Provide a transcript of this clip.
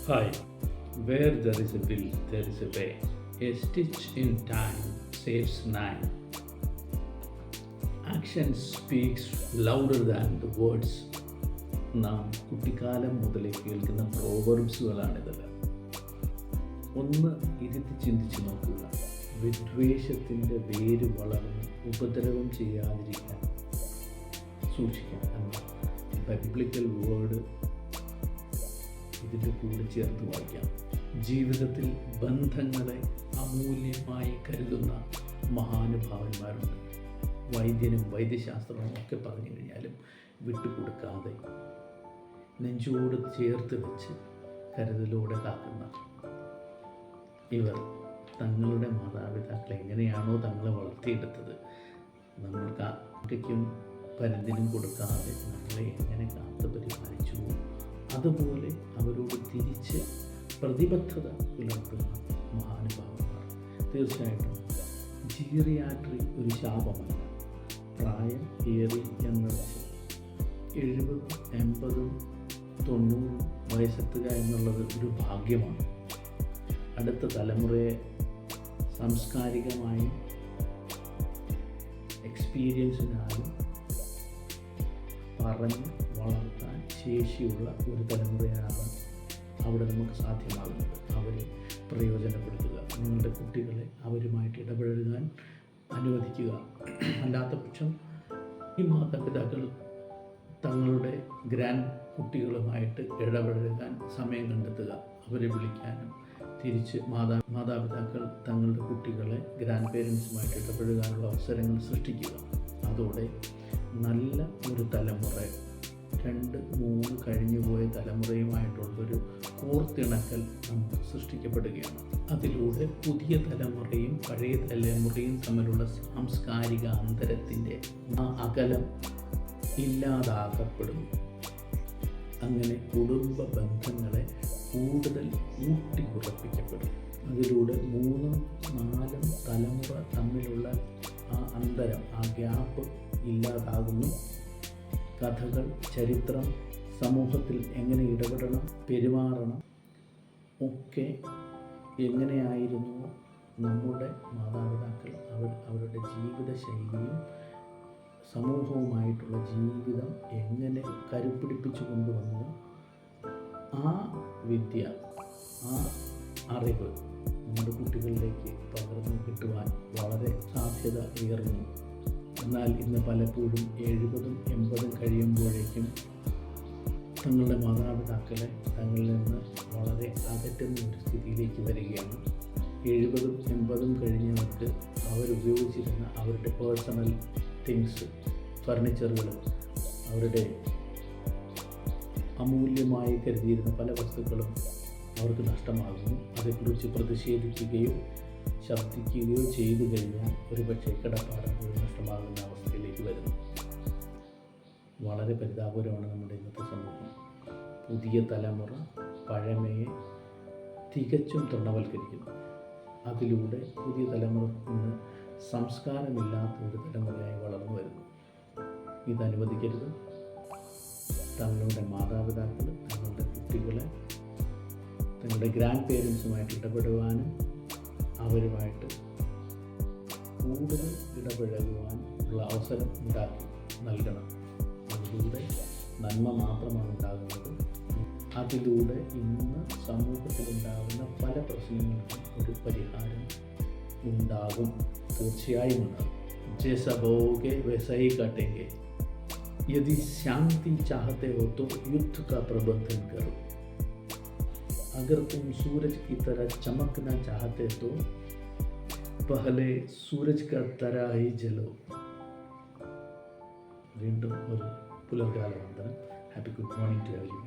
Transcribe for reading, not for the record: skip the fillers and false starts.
Hi, where there is a will, there is a way. A stitch in time saves nine. Action speaks louder than the words. നാം കുട്ടിക്കാലം മുതലേ കേൾക്കുന്ന പ്രോവർബ്സുകളാണിതെല്ലാം. ഒന്ന് ഇരുത്തി ചിന്തിച്ച് നോക്കുക. വിദ്വേഷത്തിൻ്റെ വേര് വളർന്ന് ഉപദ്രവം ചെയ്യാതിരിക്കാൻ സൂക്ഷിക്കണം എന്ന ബൈബിളിക്കൽ വേർഡ് ഇതിൻ്റെ കൂടെ ചേർത്ത് വായിക്കാം. ജീവിതത്തിൽ ബന്ധങ്ങളെ അമൂല്യമായി കരുതുന്ന മഹാനുഭാവന്മാരുണ്ട്. വൈദ്യനും വൈദ്യശാസ്ത്രവും ഒക്കെ പറഞ്ഞു കഴിഞ്ഞാലും വിട്ടുകൊടുക്കാതെ നെഞ്ചോട് ചേർത്ത് വെച്ച് കരുതലോടെ കാക്കുന്ന ഇവർ തങ്ങളുടെ മാതാപിതാക്കളെ എങ്ങനെയാണോ തങ്ങളെ വളർത്തിയെടുത്തത്, നമ്മൾ കാക്കയ്ക്കും പരുന്തിനും കൊടുക്കാതെ നമ്മളെ എങ്ങനെ കാത്തു പരിപാലിച്ചു, അതുപോലെ അവരോട് തിരിച്ച് പ്രതിബദ്ധത പുലർത്തുന്ന മഹാനുഭാവന്മാർ. തീർച്ചയായിട്ടും ജീറിയാട്രി ഒരു ശാപമല്ല. പ്രായം ഏറി എന്ന് വെച്ച് 70, 80, 90 വയസ്സെത്തുക എന്നുള്ളത് ഒരു ഭാഗ്യമാണ്. അടുത്ത തലമുറയെ സാംസ്കാരികമായും എക്സ്പീരിയൻസിനാലും പറഞ്ഞ് വളർത്താൻ ശേഷിയുള്ള ഒരു തലമുറയാണ് അവിടെ നമുക്ക് സാധ്യമാകുന്നത്. അവരെ പ്രയോജനപ്പെടുത്തുക, നിങ്ങളുടെ കുട്ടികളെ അവരുമായിട്ട് ഇടപഴകാൻ അനുവദിക്കുക. അല്ലാത്ത പക്ഷം ഈ മാതാപിതാക്കൾ തങ്ങളുടെ ഗ്രാൻഡ് കുട്ടികളുമായിട്ട് ഇടപഴകാൻ സമയം കണ്ടെത്തുക, അവരെ വിളിക്കാനും തിരിച്ച് മാതാപിതാക്കൾ തങ്ങളുടെ കുട്ടികളെ ഗ്രാൻഡ് പേരൻസുമായിട്ട് ഇടപഴകാനുള്ള അവസരങ്ങൾ സൃഷ്ടിക്കുക. അതോടെ നല്ല ഒരു തലമുറ, 2, 3 കഴിഞ്ഞുപോയ തലമുറയുമായിട്ടുള്ളൊരു കോർത്തിണക്കൽ നമുക്ക് സൃഷ്ടിക്കപ്പെടുകയാണ്. അതിലൂടെ പുതിയ തലമുറയും പഴയ തലമുറയും തമ്മിലുള്ള സാംസ്കാരിക അന്തരത്തിൻ്റെ ആ അകലം ഇല്ലാതാക്കപ്പെടുന്നു. അങ്ങനെ കുടുംബ ബന്ധങ്ങളെ കൂടുതൽ ഊട്ടിയുറപ്പിക്കപ്പെടും. അതിലൂടെ 3, 4 തലമുറ തമ്മിലുള്ള ആ അന്തരം, ആ ഗ്യാപ്പ് ഇല്ലാതാകുന്നു. കഥകൾ, ചരിത്രം, സമൂഹത്തിൽ എങ്ങനെ ഇടപെടണം, പെരുമാറണം ഒക്കെ എങ്ങനെയായിരുന്നു നമ്മുടെ മാതാപിതാക്കൾ അവരുടെ ജീവിത ശൈലിയും സമൂഹവുമായിട്ടുള്ള ജീവിതം എങ്ങനെ കരുപ്പിടിപ്പിച്ചു കൊണ്ടുവന്നു, ആ വിദ്യ, ആ അറിവ് നമ്മുടെ കുട്ടികളിലേക്ക് പകർന്നു കിട്ടുവാൻ വളരെ സാധ്യത ഏറുന്നു. എന്നാൽ ഇന്ന് പലപ്പോഴും 70, 80 കഴിയുമ്പോഴേക്കും തങ്ങളുടെ മാതാപിതാക്കളെ തങ്ങളിൽ നിന്ന് വളരെ അകറ്റുന്ന ഒരു സ്ഥിതിയിലേക്ക് വരികയാണ്. 70, 80 കഴിഞ്ഞവർക്ക് അവരുപയോഗിച്ചിരുന്ന അവരുടെ പേഴ്സണൽ തിങ്സ്, ഫർണിച്ചറുകൾ, അവരുടെ അമൂല്യമായി കരുതിയിരുന്ന പല വസ്തുക്കളും അവർക്ക് നഷ്ടമാകുന്നു. അതേക്കുറിച്ച് പ്രതിഷേധിക്കുകയോ ശബ്ദിക്കുകയോ ചെയ്തു കഴിഞ്ഞാൽ ഒരുപക്ഷെ കിടപ്പാടം പോയി നഷ്ടമാകുന്ന അവസ്ഥയിലേക്ക് വരുന്നു. വളരെ പരിതാപകരമാണ് നമ്മുടെ ഇന്നത്തെ സമൂഹം. പുതിയ തലമുറ പഴമയെ തികച്ചും തൃണവൽക്കരിക്കുന്നു. അതിലൂടെ പുതിയ തലമുറ ഇന്ന് സംസ്കാരമില്ലാത്ത ഒരു തലമുറയായി വളർന്നു വരുന്നു. ഇതനുവദിക്കരുത്. തങ്ങളുടെ മാതാപിതാക്കൾ തങ്ങളുടെ കുട്ടികളെ തങ്ങളുടെ ഗ്രാൻഡ് പേരൻസുമായിട്ട് ഇടപെടുവാനും അവരുമായിട്ട് കൂടുതൽ ഇടപഴകുവാൻ ഉള്ള അവസരം ഉണ്ടാക്കി നൽകണം. അതിലൂടെ നന്മ മാത്രമാണ് ഉണ്ടാകുന്നത്. അതിലൂടെ ഇന്ന് സമൂഹത്തിലുണ്ടാകുന്ന പല പ്രശ്നങ്ങൾക്കും ഒരു പരിഹാരം ഉണ്ടാകും, തീർച്ചയായും ഉണ്ടാകും. जैसा बोओगे वैसा ही काटेंगे. यदि शांति चाहते हो तो युद्ध का प्रबंधन करो. अगर तुम सूरज की तरह चमकना चाहते तो पहले सूरज का तरह ही जलो. വീണ്ടും ഒരു പുലർകാല വന്ദനം. Happy good morning to everyone.